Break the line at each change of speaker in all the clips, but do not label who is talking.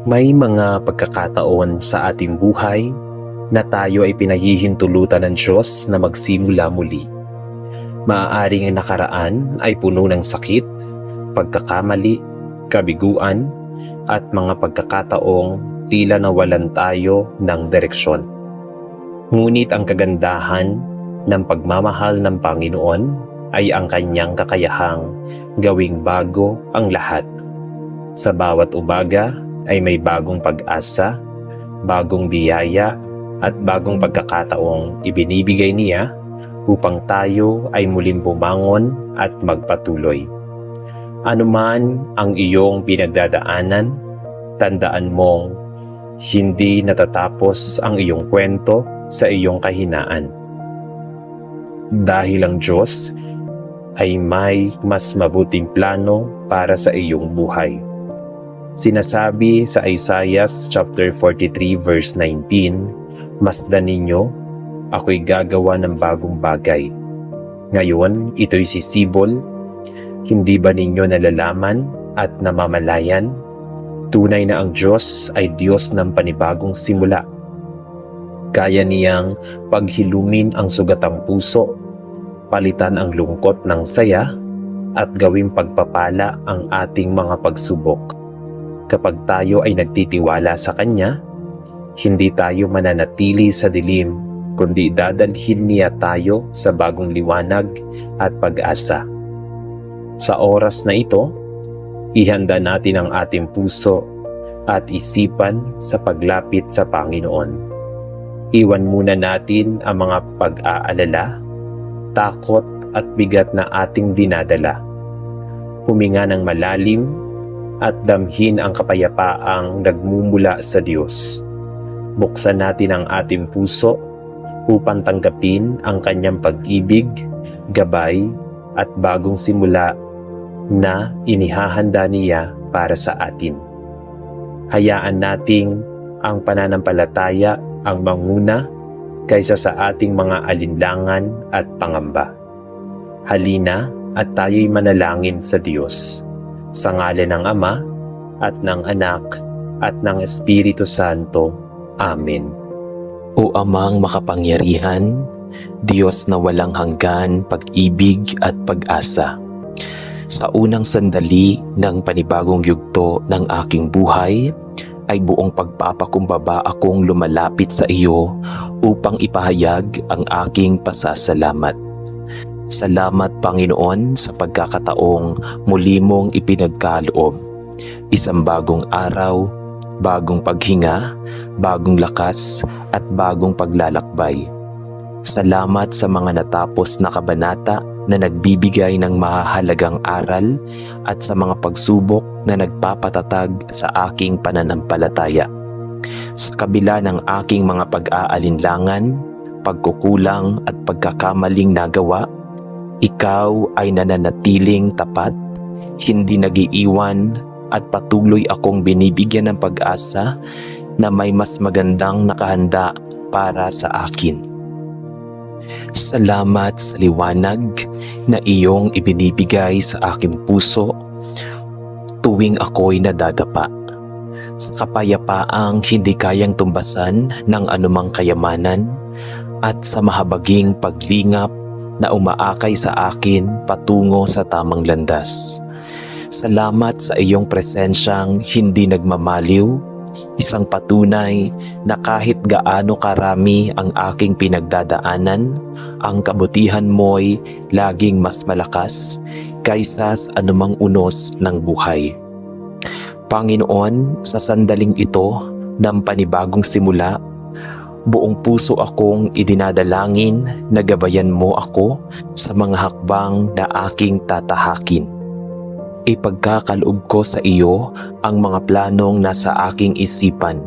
May mga pagkakataon sa ating buhay na tayo ay pinahihintulutan ng Diyos na magsimula muli. Maaaring ang nakaraan ay puno ng sakit, pagkakamali, kabiguan, at mga pagkakataong tila nawalan tayo ng direksyon. Ngunit ang kagandahan ng pagmamahal ng Panginoon ay ang kanyang kakayahang gawing bago ang lahat. Sa bawat umaga ay may bagong pag-asa, bagong biyaya at bagong pagkakataong ibinibigay niya upang tayo ay muling bumangon at magpatuloy. Anuman ang iyong pinagdadaanan, tandaan mong hindi natatapos ang iyong kwento sa iyong kahinaan. Dahil ang Diyos ay may mas mabuting plano para sa iyong buhay. Sinasabi sa Isaiah chapter 43 verse 19, "Masdan ninyo, ako'y gagawa ng bagong bagay. Ngayon, ito'y sisibol. Hindi ba ninyo nalalaman at namamalayan? Tunay na ang Diyos ay Diyos ng panibagong simula. Kaya niyang paghilungin ang sugatang puso, palitan ang lungkot ng saya, at gawing pagpapala ang ating mga pagsubok. Kapag tayo ay nagtitiwala sa Kanya, hindi tayo mananatili sa dilim, kundi dadalhin niya tayo sa bagong liwanag at pag-asa. Sa oras na ito, ihanda natin ang ating puso at isipan sa paglapit sa Panginoon. Iwan muna natin ang mga pag-aalala, takot at bigat na ating dinadala. Huminga ng malalim at damhin ang kapayapaang nagmumula sa Diyos. Buksan natin ang ating puso upang tanggapin ang Kanyang pag-ibig, gabay at bagong simula na inihahanda niya para sa atin. Hayaan nating ang pananampalataya ang manguna kaysa sa ating mga alinlangan at pangamba. Halina at tayo'y manalangin sa Diyos. Sa ngalan ng Ama at ng Anak at ng Espiritu Santo. Amen.
O Amang makapangyarihan, Diyos na walang hanggan, pag-ibig at pag-asa. Sa unang sandali ng panibagong yugto ng aking buhay, ay buong pagpapakumbaba akong lumalapit sa iyo upang ipahayag ang aking pasasalamat. Salamat, Panginoon, sa pagkakataong muli mong ipinagkaloob. Isang bagong araw, bagong paghinga, bagong lakas at bagong paglalakbay. Salamat sa mga natapos na kabanata na nagbibigay ng mahahalagang aral at sa mga pagsubok na nagpapatatag sa aking pananampalataya. Sa kabila ng aking mga pag-aalinlangan, pagkukulang at pagkakamaling nagawa, Ikaw ay nananatiling tapat, hindi nag-iiwan at patuloy akong binibigyan ng pag-asa na may mas magandang nakahanda para sa akin. Salamat sa liwanag na iyong ibinibigay sa aking puso tuwing ako'y nadadapa. Sa kapayapaang hindi kayang tumbasan ng anumang kayamanan at sa mahabaging paglingap na umaakay sa akin patungo sa tamang landas. Salamat sa iyong presensyang hindi nagmamaliw, isang patunay na kahit gaano karami ang aking pinagdadaanan, ang kabutihan mo'y laging mas malakas kaysa sa anumang unos ng buhay. Panginoon, sa sandaling ito ng panibagong simula, buong puso akong idinadalangin na gabayan mo ako sa mga hakbang na aking tatahakin. Ipagkakaloob ko sa iyo ang mga planong nasa aking isipan,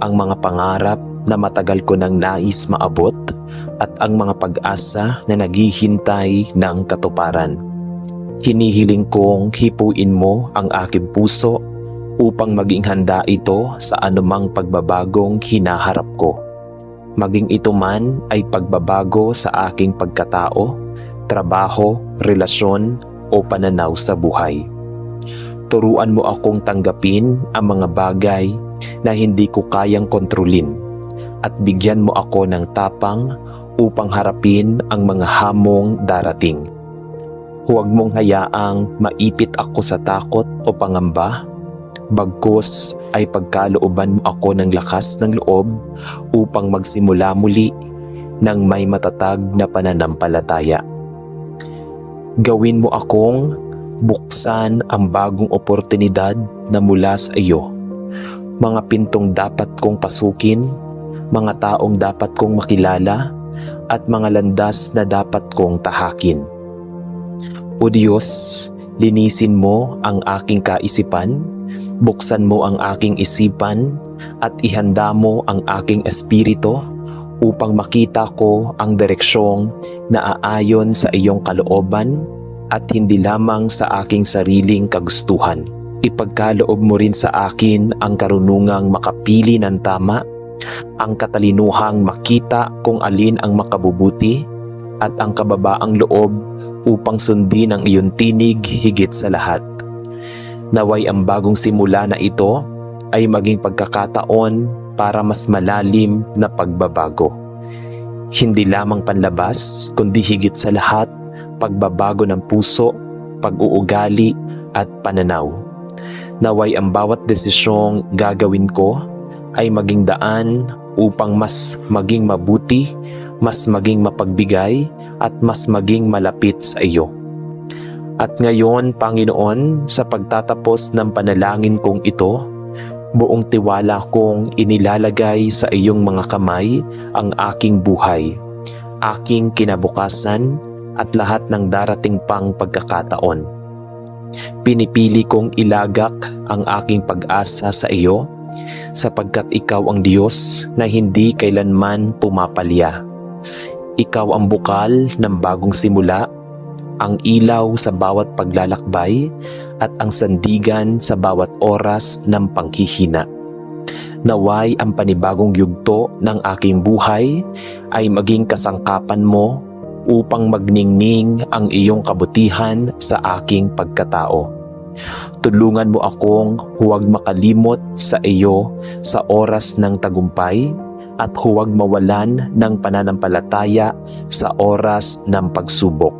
ang mga pangarap na matagal ko nang nais maabot at ang mga pag-asa na naghihintay ng katuparan. Hinihiling kong hipuin mo ang aking puso upang maging handa ito sa anumang pagbabagong hinaharap ko. Maging ito man ay pagbabago sa aking pagkatao, trabaho, relasyon o pananaw sa buhay. Turuan mo akong tanggapin ang mga bagay na hindi ko kayang kontrolin at bigyan mo ako ng tapang upang harapin ang mga hamong darating. Huwag mong hayaang maipit ako sa takot o pangamba, bagkus ay pagkalooban mo ako ng lakas ng loob upang magsimula muli ng may matatag na pananampalataya. Gawin mo akong buksan ang bagong oportunidad na mula sa iyo. Mga pintong dapat kong pasukin, mga taong dapat kong makilala, at mga landas na dapat kong tahakin. O Diyos, linisin mo ang aking kaisipan, buksan mo ang aking isipan, at ihanda mo ang aking espiritu upang makita ko ang direksyong na aayon sa iyong kalooban at hindi lamang sa aking sariling kagustuhan. Ipagkaloob mo rin sa akin ang karunungang makapili ng tama, ang katalinuhang makita kung alin ang makabubuti, at ang kababaang loob upang sundin ang iyong tinig higit sa lahat. Naway ang bagong simula na ito ay maging pagkakataon para mas malalim na pagbabago. Hindi lamang panlabas, kundi higit sa lahat, pagbabago ng puso, pag-uugali at pananaw. Naway ang bawat desisyong gagawin ko ay maging daan upang mas maging mabuti, mas maging mapagbigay at mas maging malapit sa iyo. At ngayon, Panginoon, sa pagtatapos ng panalangin kong ito, buong tiwala kong inilalagay sa iyong mga kamay ang aking buhay, aking kinabukasan, at lahat ng darating pang pagkakataon. Pinipili kong ilagak ang aking pag-asa sa iyo sapagkat ikaw ang Diyos na hindi kailanman pumapalya. Ikaw ang bukal ng bagong simula, ang ilaw sa bawat paglalakbay at ang sandigan sa bawat oras ng panghihina. Naway ang panibagong yugto ng aking buhay ay maging kasangkapan mo upang magningning ang iyong kabutihan sa aking pagkatao. Tulungan mo akong huwag makalimot sa iyo sa oras ng tagumpay at huwag mawalan ng pananampalataya sa oras ng pagsubok.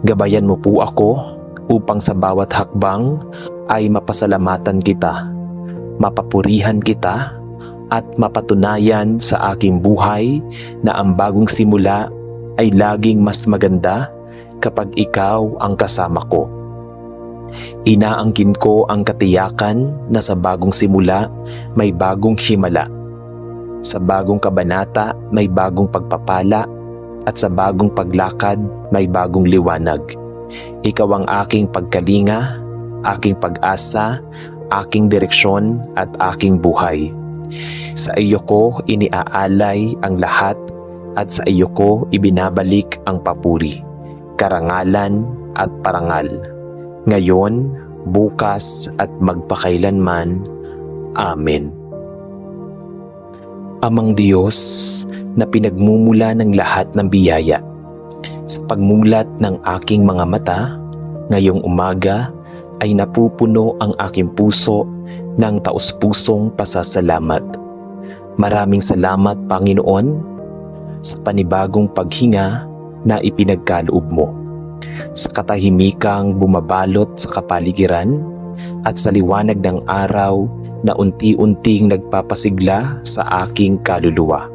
Gabayan mo po ako upang sa bawat hakbang ay mapasalamatan kita, mapapurihan kita, at mapatunayan sa aking buhay na ang bagong simula ay laging mas maganda kapag ikaw ang kasama ko. Inaangkin ko ang katiyakan na sa bagong simula may bagong himala. Sa bagong kabanata may bagong pagpapala at sa bagong paglakad may bagong liwanag. Ikaw ang aking pagkalinga, aking pag-asa, aking direksyon at aking buhay. Sa iyo ko iniaalay ang lahat at sa iyo ko ibinabalik ang papuri, karangalan at parangal, ngayon, bukas at magpakailanman. Amen. Amang Diyos na pinagmumula ng lahat ng biyaya, sa pagmulat ng aking mga mata, ngayong umaga ay napupuno ang aking puso ng taus-pusong pasasalamat. Maraming salamat, Panginoon, sa panibagong paghinga na ipinagkaloob mo, sa katahimikang bumabalot sa kapaligiran at sa liwanag ng araw na unti-unting nagpapasigla sa aking kaluluwa.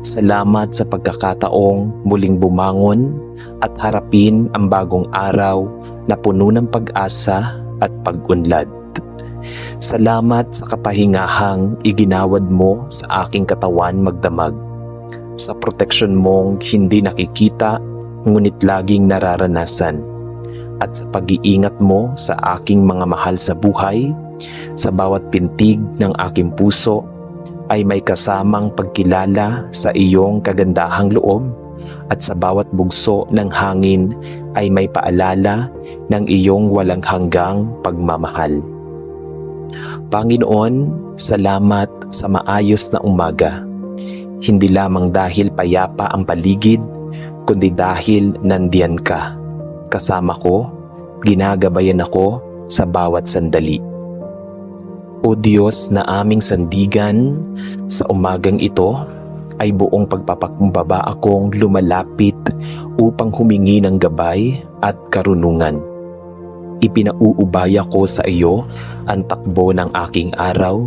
Salamat sa pagkakataong muling bumangon at harapin ang bagong araw na puno ng pag-asa at pag-unlad. Salamat sa kapahingahang iginawad mo sa aking katawan magdamag, sa proteksyon mong hindi nakikita ngunit laging nararanasan, at sa pag-iingat mo sa aking mga mahal sa buhay. Sa bawat pintig ng aking puso ay may kasamang pagkilala sa iyong kagandahang loob, at sa bawat bugso ng hangin ay may paalala ng iyong walang hanggang pagmamahal. Panginoon, salamat sa maayos na umaga. Hindi lamang dahil payapa ang paligid, kundi dahil nandiyan ka. Kasama ko, ginagabayan ako, sa bawat sandali. O Diyos na aming sandigan, sa umagang ito ay buong pagpapakumbaba akong lumalapit upang humingi ng gabay at karunungan. Ipinauubaya ko sa iyo ang takbo ng aking araw,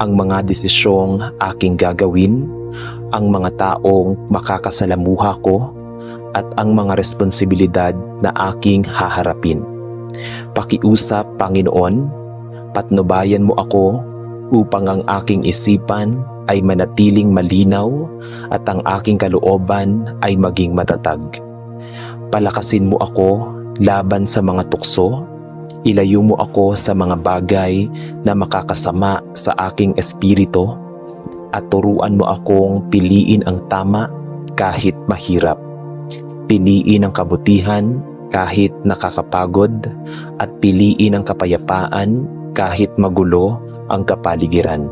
ang mga desisyong aking gagawin, ang mga taong makakasalamuha ko, at ang mga responsibilidad na aking haharapin. Pakiusap, Panginoon, patnubayan mo ako upang ang aking isipan ay manatiling malinaw at ang aking kalooban ay maging matatag. Palakasin mo ako laban sa mga tukso, ilayo mo ako sa mga bagay na makakasama sa aking espiritu, at turuan mo akong piliin ang tama kahit mahirap. Piliin ang kabutihan kahit nakakapagod, at piliin ang kapayapaan kahit magulo ang kapaligiran.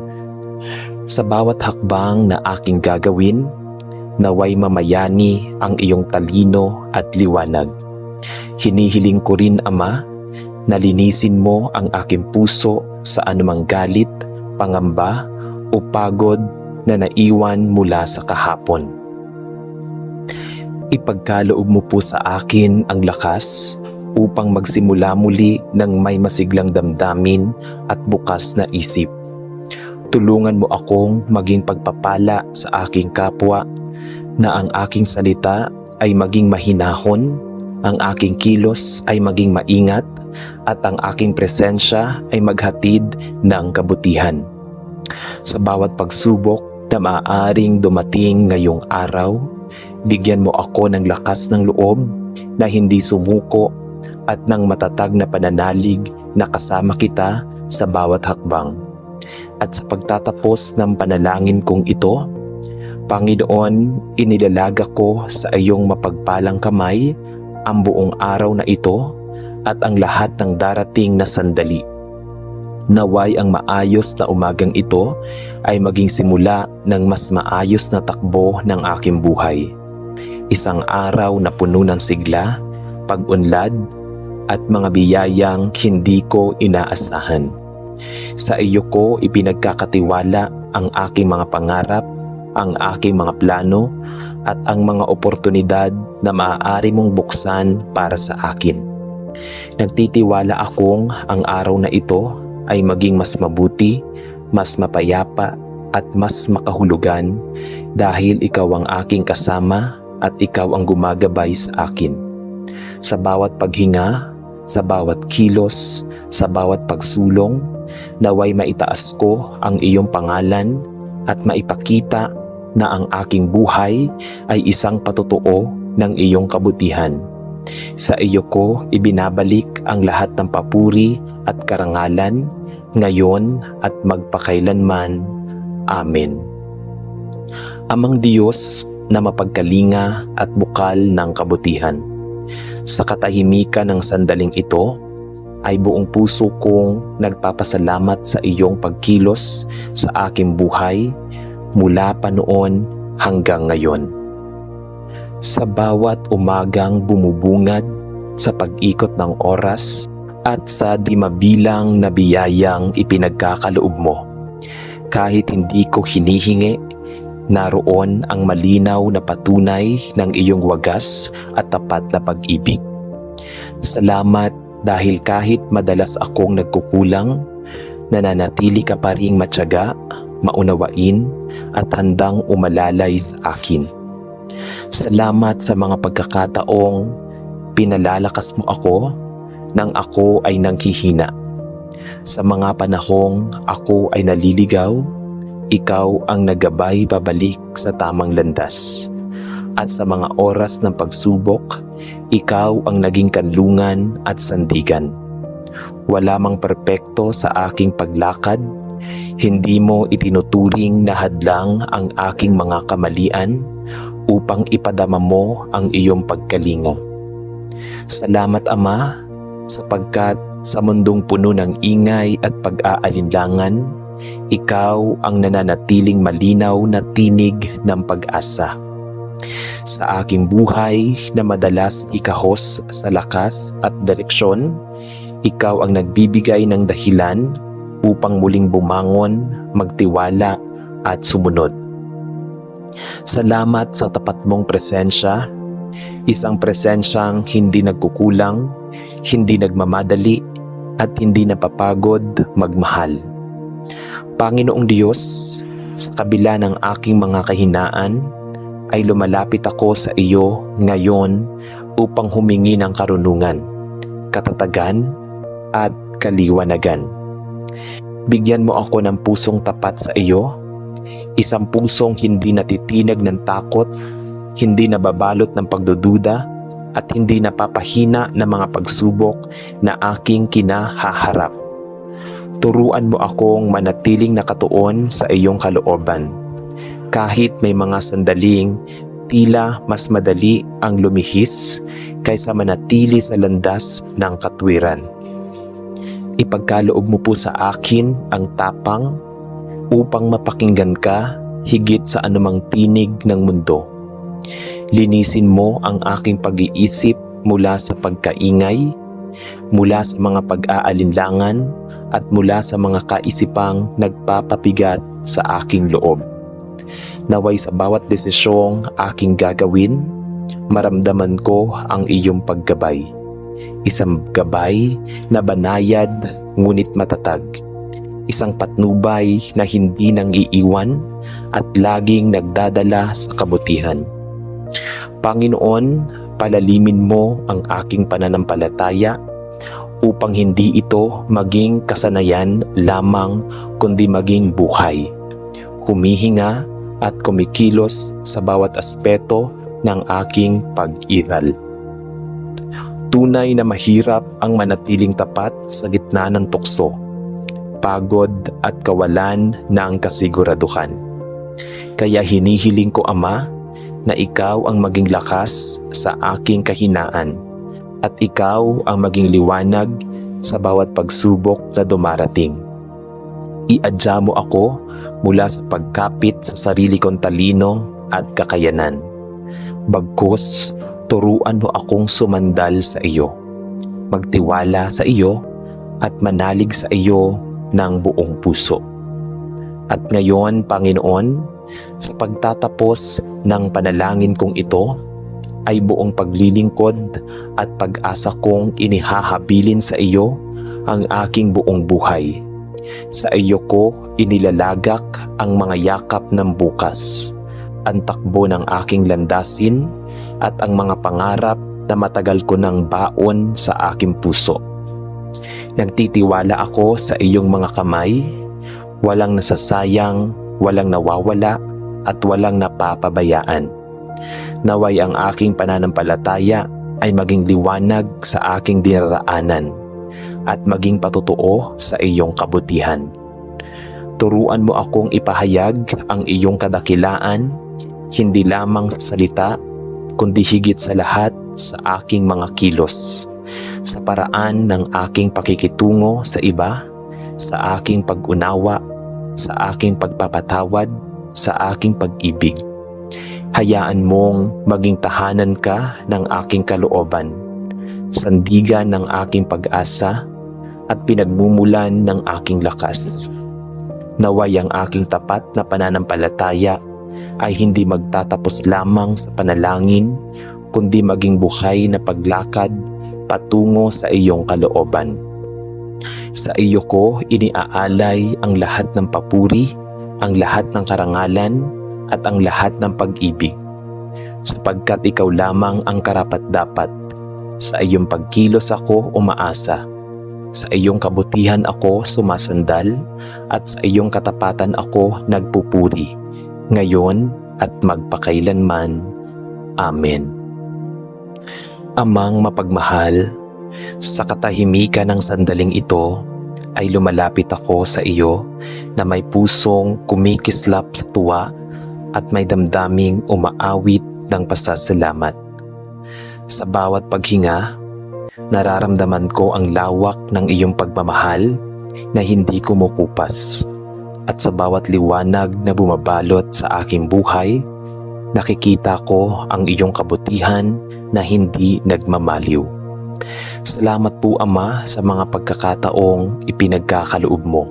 Sa bawat hakbang na aking gagawin, naway mamayani ang iyong talino at liwanag. Hinihiling ko rin, Ama, na linisin mo ang aking puso sa anumang galit, pangamba o pagod na naiwan mula sa kahapon. Ipagkaloob mo po sa akin ang lakas upang magsimula muli ng may masiglang damdamin at bukas na isip. Tulungan mo akong maging pagpapala sa aking kapwa, na ang aking salita ay maging mahinahon, ang aking kilos ay maging maingat, at ang aking presensya ay maghatid ng kabutihan. Sa bawat pagsubok na maaaring dumating ngayong araw, bigyan mo ako ng lakas ng loob na hindi sumuko at ng matatag na pananalig na kasama kita sa bawat hakbang. At sa pagtatapos ng panalangin kong ito, Panginoon, inilalaga ko sa iyong mapagpalang kamay ang buong araw na ito at ang lahat ng darating na sandali. Naway ang maayos na umagang ito ay maging simula ng mas maayos na takbo ng aking buhay. Isang araw na puno ng sigla, pag-unlad, at mga biyayang hindi ko inaasahan. Sa iyo ko ipinagkakatiwala ang aking mga pangarap, ang aking mga plano, at ang mga oportunidad na maaari mong buksan para sa akin. Nagtitiwala akong ang araw na ito ay maging mas mabuti, mas mapayapa, at mas makahulugan dahil ikaw ang aking kasama at ikaw ang gumagabay sa akin. Sa bawat paghinga, sa bawat kilos, sa bawat pagsulong, naway maitaas ko ang iyong pangalan at maipakita na ang aking buhay ay isang patotoo ng iyong kabutihan. Sa iyo ko ibinabalik ang lahat ng papuri at karangalan, ngayon at magpakailanman. Amen. Amang Diyos na mapagkalinga at bukal ng kabutihan, sa katahimikan ng sandaling ito ay buong puso kong nagpapasalamat sa iyong pagkilos sa aking buhay mula pa noon hanggang ngayon. Sa bawat umagang bumubungad sa pag-ikot ng oras at sa di mabilang na biyayang ipinagkakaloob mo, kahit hindi ko hinihingi, naroon ang malinaw na patunay ng iyong wagas at tapat na pag-ibig. Salamat dahil kahit madalas akong nagkukulang, nananatili ka pa ring matyaga, maunawain at handang umalalay sa akin. Salamat sa mga pagkakataong pinalalakas mo ako nang ako ay nanghihina. Sa mga panahong ako ay naliligaw, ikaw ang nagabay pabalik sa tamang landas. At sa mga oras ng pagsubok, ikaw ang naging kanlungan at sandigan. Wala mang perpekto sa aking paglakad, hindi mo itinuturing na hadlang ang aking mga kamalian upang ipadama mo ang iyong pagkalinga. Salamat, Ama, sapagkat sa mundong puno ng ingay at pag-aalinlangan, ikaw ang nananatiling malinaw na tinig ng pag-asa. Sa aking buhay na madalas ikahos sa lakas at direksyon, Ikaw ang nagbibigay ng dahilan upang muling bumangon, magtiwala at sumunod. Salamat sa tapat mong presensya, isang presensyang hindi nagkukulang, hindi nagmamadali, at hindi napapagod magmahal. Panginoong Diyos, sa kabila ng aking mga kahinaan, ay lumalapit ako sa iyo ngayon upang humingi ng karunungan, katatagan, at kaliwanagan. Bigyan mo ako ng pusong tapat sa iyo, isang pusong hindi natitinag ng takot, hindi nababalot ng pagdududa, at hindi napapahina ng mga pagsubok na aking kinahaharap. Turuan mo akong manatiling nakatuon sa iyong kalooban, kahit may mga sandaling tila mas madali ang lumihis kaysa manatili sa landas ng katwiran. Ipagkaloob mo po sa akin ang tapang upang mapakinggan ka higit sa anumang tinig ng mundo. Linisin mo ang aking pag-iisip mula sa pagkaingay, mula sa mga pag-aalinlangan, at mula sa mga kaisipang nagpapabigat sa aking loob. Naway sa bawat desisyong aking gagawin, maramdaman ko ang iyong paggabay. Isang gabay na banayad ngunit matatag. Isang patnubay na hindi nang iiwan at laging nagdadala sa kabutihan. Panginoon, palalimin mo ang aking pananampalataya upang hindi ito maging kasanayan lamang kundi maging buhay, humihinga at kumikilos sa bawat aspeto ng aking pag-iral. Tunay na mahirap ang manatiling tapat sa gitna ng tukso, pagod at kawalan ng kasiguraduhan. Kaya hinihiling ko, Ama, na ikaw ang maging lakas sa aking kahinaan at ikaw ang maging liwanag sa bawat pagsubok na dumarating. Iadya mo ako mula sa pagkapit sa sarili kong talino at kakayanan. Bagkus, turuan mo akong sumandal sa iyo, magtiwala sa iyo at manalig sa iyo ng buong puso. At ngayon, Panginoon, sa pagtatapos ng panalangin kong ito, ay buong paglilingkod at pag-asa kong inihahabilin sa iyo ang aking buong buhay. Sa iyo ko inilalagak ang mga yakap ng bukas, ang takbo ng aking landasin at ang mga pangarap na matagal ko ng baon sa aking puso. Nagtitiwala ako sa iyong mga kamay, walang nasasayang, walang nawawala at walang napapabayaan. Naway ang aking pananampalataya ay maging liwanag sa aking dinaraanan at maging patotoo sa iyong kabutihan. Turuan mo akong ipahayag ang iyong kadakilaan, hindi lamang sa salita, kundi higit sa lahat sa aking mga kilos, sa paraan ng aking pakikitungo sa iba, sa aking pag-unawa, sa aking pagpapatawad, sa aking pag-ibig. Hayaan mong maging tahanan ka ng aking kalooban, sandigan ng aking pag-asa, at pinagmumulan ng aking lakas. Naway ang aking tapat na pananampalataya ay hindi magtatapos lamang sa panalangin, kundi maging buhay na paglakad patungo sa iyong kalooban. Sa iyo ko iniaalay ang lahat ng papuri, ang lahat ng karangalan, at ang lahat ng pag-ibig, sapagkat ikaw lamang ang karapat-dapat. Sa iyong pagkilos ako umaasa, sa iyong kabutihan ako sumasandal, at sa iyong katapatan ako nagpupuri, ngayon at magpakailanman. Amen. Amang mapagmahal, sa katahimikan ng sandaling ito ay lumalapit ako sa iyo na may pusong kumikislap sa tuwa at may damdaming umaawit ng pasasalamat. Sa bawat paghinga, nararamdaman ko ang lawak ng iyong pagmamahal na hindi kumukupas. At sa bawat liwanag na bumabalot sa aking buhay, nakikita ko ang iyong kabutihan na hindi nagmamaliw. Salamat po Ama sa mga pagkakataong ipinagkakaloob mo.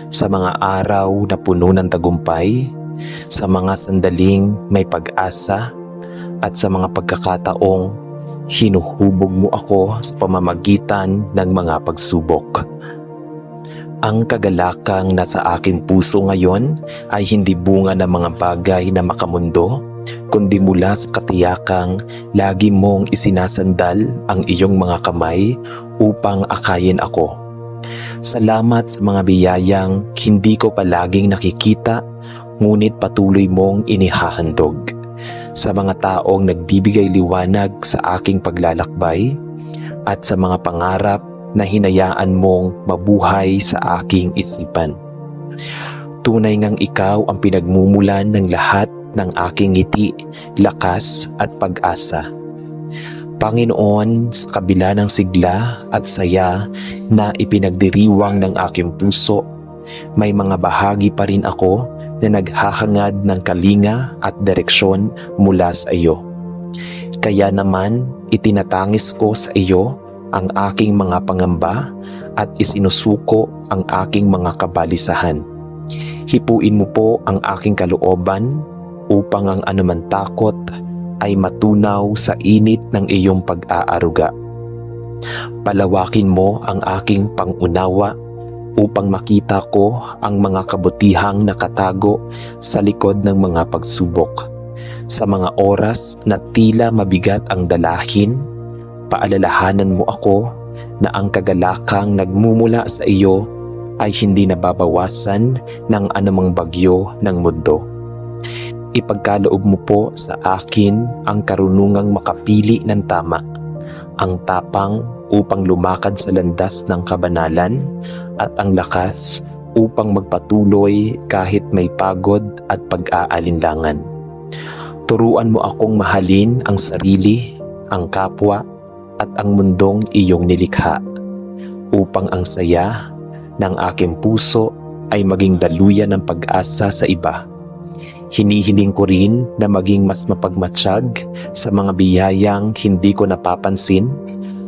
Sa mga araw na puno ng tagumpay, sa mga sandaling may pag-asa, at sa mga pagkakataong hinuhubog mo ako sa pamamagitan ng mga pagsubok. Ang kagalakang nasa aking puso ngayon ay hindi bunga ng mga bagay na makamundo, kundi mula sa katiyakang lagi mong isinasandal ang iyong mga kamay upang akayin ako. Salamat sa mga biyayang hindi ko palaging nakikita, ngunit patuloy mong inihahandog. Sa mga taong nagbibigay liwanag sa aking paglalakbay, at sa mga pangarap na hinayaan mong mabuhay sa aking isipan. Tunay ngang ikaw ang pinagmumulan ng lahat ng aking ngiti, lakas at pag-asa. Panginoon, sa kabila ng sigla at saya na ipinagdiriwang ng aking puso, may mga bahagi pa rin ako na naghahangad ng kalinga at direksyon mula sa iyo. Kaya naman, itinatangis ko sa iyo ang aking mga pangamba at isinusuko ang aking mga kabalisahan. Hipuin mo po ang aking kalooban upang ang anuman takot ay matunaw sa init ng iyong pag-aaruga. Palawakin mo ang aking pangunawa upang makita ko ang mga kabutihang nakatago sa likod ng mga pagsubok. Sa mga oras na tila mabigat ang dalahin, paalalahanan mo ako na ang kagalakang nagmumula sa iyo ay hindi nababawasan ng anumang bagyo ng mundo. Ipagkaloob mo po sa akin ang karunungang makapili ng tama, ang tapang upang lumakad sa landas ng kabanalan, at ang lakas upang magpatuloy kahit may pagod at pag-aalinlangan. Turuan mo akong mahalin ang sarili, ang kapwa, at ang mundong iyong nilikha, upang ang saya ng aking puso ay maging daluyan ng pag-asa sa iba. Hinihiling ko rin na maging mas mapagmatsyag sa mga biyayang hindi ko napapansin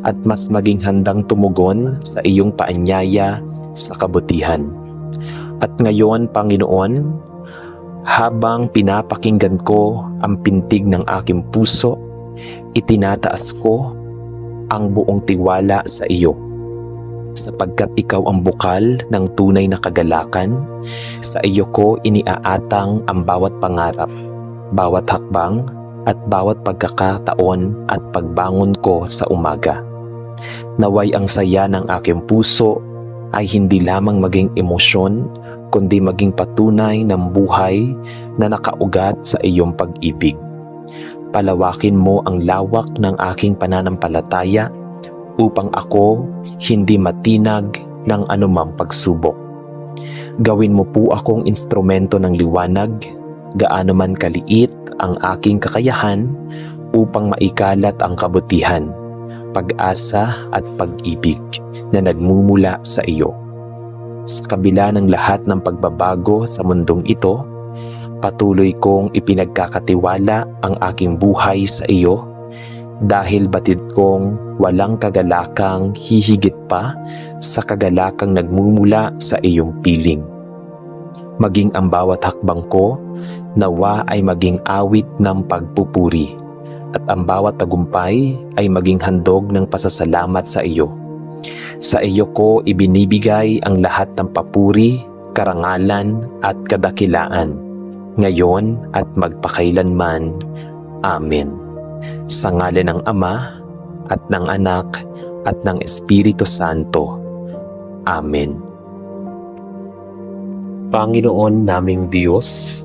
at mas maging handang tumugon sa iyong paanyaya sa kabutihan. At ngayon, Panginoon, habang pinapakinggan ko ang pintig ng aking puso, itinataas ko ang buong tiwala sa iyo, sapagkat ikaw ang bukal ng tunay na kagalakan. Sa iyo ko iniaatang ang bawat pangarap, bawat hakbang, at bawat pagkakataon at pagbangon ko sa umaga. Naway ang saya ng aking puso ay hindi lamang maging emosyon, kundi maging patunay ng buhay na nakaugat sa iyong pag-ibig. Palawakin mo ang lawak ng aking pananampalataya upang ako hindi matinag ng anumang pagsubok. Gawin mo po akong instrumento ng liwanag, gaano man kaliit ang aking kakayahan, upang maikalat ang kabutihan, pag-asa at pag-ibig na nagmumula sa iyo. Sa kabila ng lahat ng pagbabago sa mundong ito, patuloy kong ipinagkakatiwala ang aking buhay sa iyo, dahil batid kong walang kagalakang hihigit pa sa kagalakang nagmumula sa iyong piling. Maging ang bawat hakbang ko, nawa ay maging awit ng pagpupuri, at ang bawat tagumpay ay maging handog ng pasasalamat sa iyo. Sa iyo ko ibinibigay ang lahat ng papuri, karangalan at kadakilaan, ngayon at magpakailanman. Amen. Sa ngalan ng Ama, at ng Anak, at ng Espiritu Santo. Amen.
Panginoon naming Diyos,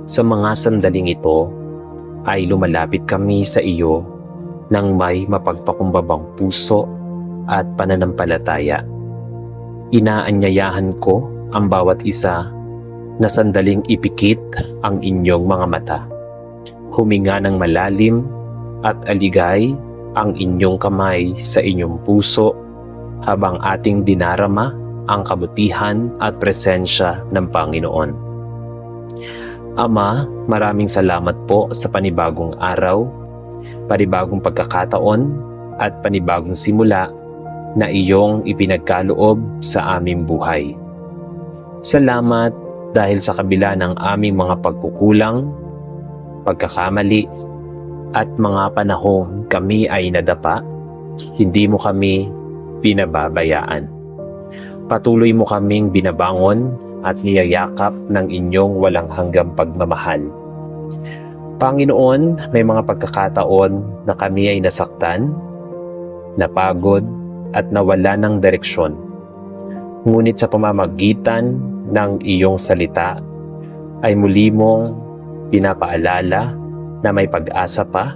sa mga sandaling ito ay lumalapit kami sa iyo ng may mapagpakumbabang puso at pananampalataya. Inaanyayahan ko ang bawat isa na sandaling ipikit ang inyong mga mata, huminga ng malalim at aligay ang inyong kamay sa inyong puso habang ating dinarama ang kabutihan at presensya ng Panginoon. Ama, maraming salamat po sa panibagong araw, panibagong pagkakataon at panibagong simula na iyong ipinagkaloob sa aming buhay. Salamat dahil sa kabila ng aming mga pagkukulang, pagkakamali, at mga panahong kami ay nadapa, hindi mo kami pinababayaan. Patuloy mo kaming binabangon at niyayakap ng inyong walang hanggang pagmamahal. Panginoon, may mga pagkakataon na kami ay nasaktan, napagod, at nawala ng direksyon. Ngunit sa pamamagitan ng iyong salita ay muli mong pinapaalala na may pag-asa pa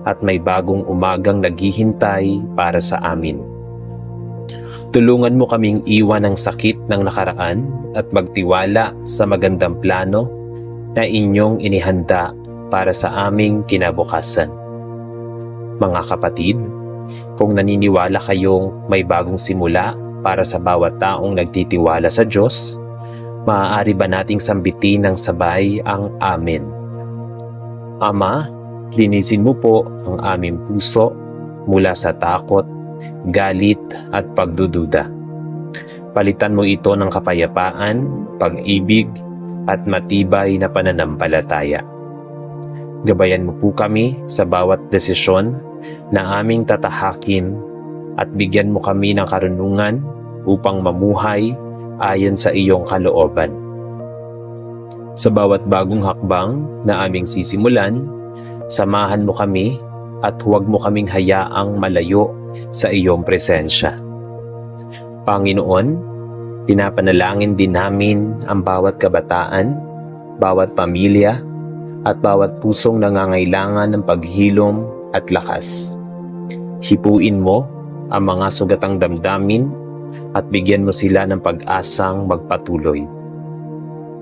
at may bagong umagang naghihintay para sa amin. Tulungan mo kaming iwan ang sakit ng nakaraan at magtiwala sa magandang plano na inyong inihanda para sa aming kinabukasan. Mga kapatid, kung naniniwala kayong may bagong simula para sa bawat taong nagtitiwala sa Diyos, maaari ba nating sambitin ng sabay ang Amen? Ama, linisin mo po ang aming puso mula sa takot, galit at pagdududa. Palitan mo ito ng kapayapaan, pag-ibig at matibay na pananampalataya. Gabayan mo po kami sa bawat desisyon na aming tatahakin at bigyan mo kami ng karunungan upang mamuhay ayon sa iyong kalooban. Sa bawat bagong hakbang na aming sisimulan, samahan mo kami at huwag mo kaming hayaang malayo sa iyong presensya. Panginoon, pinapanalangin din namin ang bawat kabataan, bawat pamilya, at bawat pusong nangangailangan ng paghilom at lakas. Hipuin mo ang mga sugatang damdamin at bigyan mo sila ng pag-asang magpatuloy.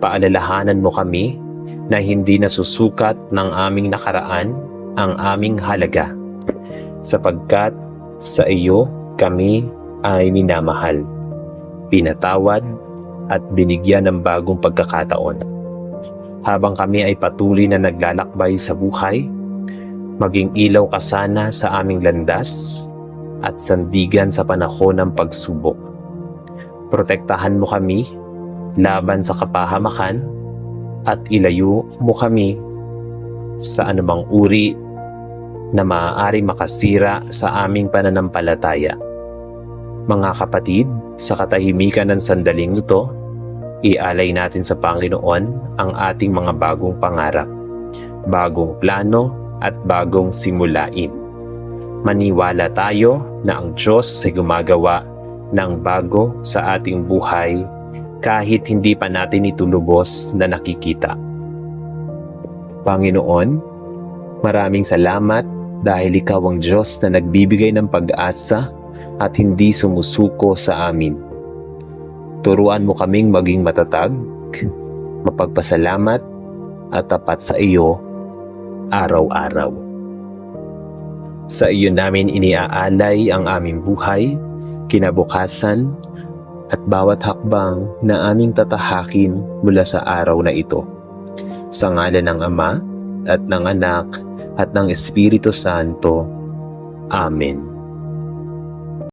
Paalalahanan mo kami na hindi nasusukat ng aming nakaraan ang aming halaga, sapagkat sa iyo kami ay minamahal, pinatawad at binigyan ng bagong pagkakataon. Habang kami ay patuloy na naglalakbay sa buhay, maging ilaw ka sana sa aming landas at sandigan sa panahon ng pagsubok. Protektahan mo kami laban sa kapahamakan at ilayo mo kami sa anumang uri na maaari makasira sa aming pananampalataya. Mga kapatid, sa katahimikan ng sandaling ito, ialay natin sa Panginoon ang ating mga bagong pangarap, bagong plano at bagong simulain. Maniwala tayo na ang Diyos ay gumagawa ng bago sa ating buhay kahit hindi pa natin ito lubos na nakikita. Panginoon, maraming salamat dahil ikaw ang Diyos na nagbibigay ng pag-asa at hindi sumusuko sa amin. Turuan mo kaming maging matatag, mapagpasalamat at tapat sa iyo araw-araw. Sa iyo namin iniaalay ang aming buhay, kinabukasan, at bawat hakbang na aming tatahakin mula sa araw na ito. Sa ngalan ng Ama, at ng Anak, at ng Espiritu Santo. Amen.